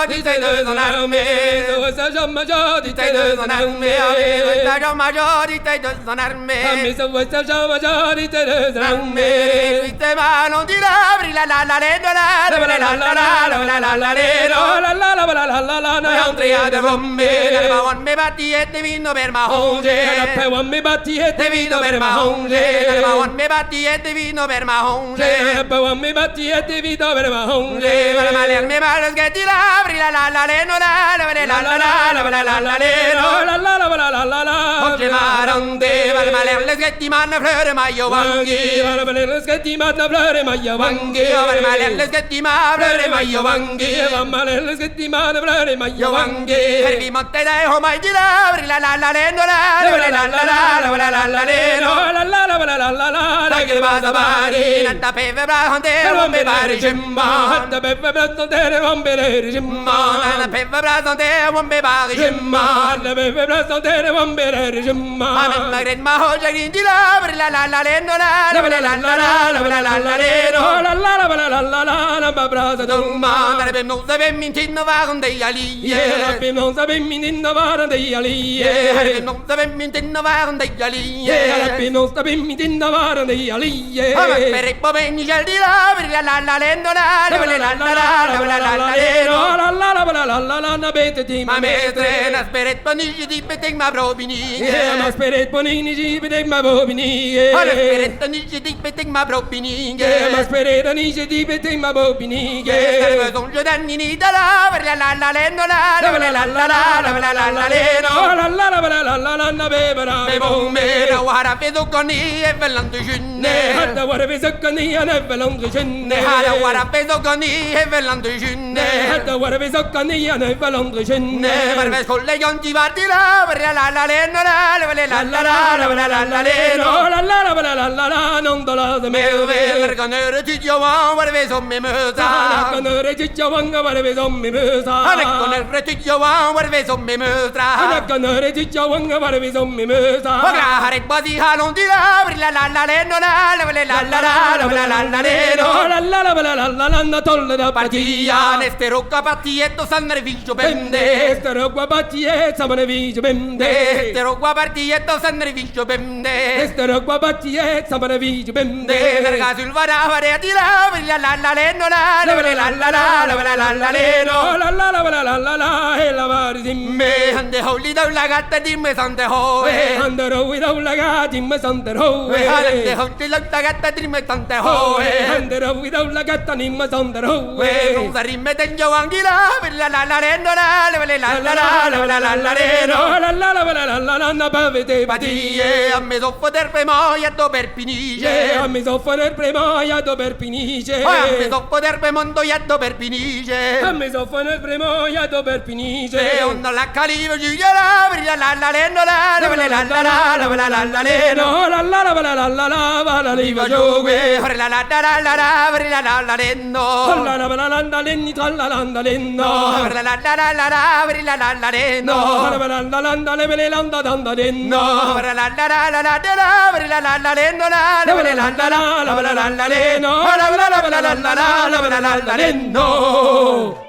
Di tay deux en armée, sa jamma di tay deux en armée, sa jamma di tay deux en armée, mais sa voix sa jamma di tay deux en armée, di te mano di labri la la la le la la la la la la la la le la la la la la la la noi entri de bombe, ma on me batti e te vino per manger, la pe on me batti e te vino per manger, ma on me batti e te vino per manger, la pe on me batti e te vino per manger, ma le me mano che ti labri la la la le no la la la la la la la la le no la la la la la la la oggi marande val male le settimane flore ma io vanghi val male le settimane flore ma io vanghi val male le settimane flore ma io vanghi val male le settimane flore ma io vanghi per vi monte dai ho mai di labri la la la le no la la la la la la la la le no la la la la la la la che va da pari nanta peve brahante rombe pari cimma nanta peve brahante rombe cimma nanta peve brahante rombe pari cimma nanta peve brahante rombe cimma amen magret ma ho jagin di labri la la la le no la la la la la la la le no la la la la la la la ba brasa dumma na be no sabe min tin no va con dei ali na be no sabe min tin no va con dei ali na be no sabe min tin no va con dei ali na be no sabe min tin no va con dei ali amen per po ben ni di labri la la la le no la la la la la la la le no la la la la la na be te ma mestre na speret panigi di peteng ma probini ma speret panigi di peteng ma probini ma speret panigi di peteng ma probini ma speret panigi di peteng ma probini ma son je danni ni da la la la le no la la la la la la la le no la la la la la na be bra be bo me na wara be do koni e velando junne hada wara be zakani e velando junne hada wara be do koni e velando junne hada wara be zakani e velando junne per me con le gonti vardi la la le no la la la la le no la la non dola de me ver canere ti giova wara be som me mesa canere ti giova wara be som me mesa canere ti giova wara be som me mesa canere ti giova wara be som me mesa ora hare badi halon di la la le no la la la le no la la na tolle da partia neste rocca pattietto sanne vigio bende neste rocca pattietto sanne vigio bende neste rocca pattietto sanne vigio bende neste rocca pattietto sanne vigio bende larga sul vara di la le no la la le no la e la vari di me ande holi da la gatta di me sante ho ande roi da la gatta di me sante ho ande holi da gatta di me sante ho ande roi da la gatta di me sante ho non sarime tengo anghila la le no la la le no la na bavete patie a me so poter premoia do per pinige a me so poter premoia do per pinige a me so poter premondo ya do per pinige a me so poter premoia do per pinige on la calivo giulia la le no la le no la liva giogue la le no la lenni la le no la le no la le vele landa danda le no la le no la le no la le no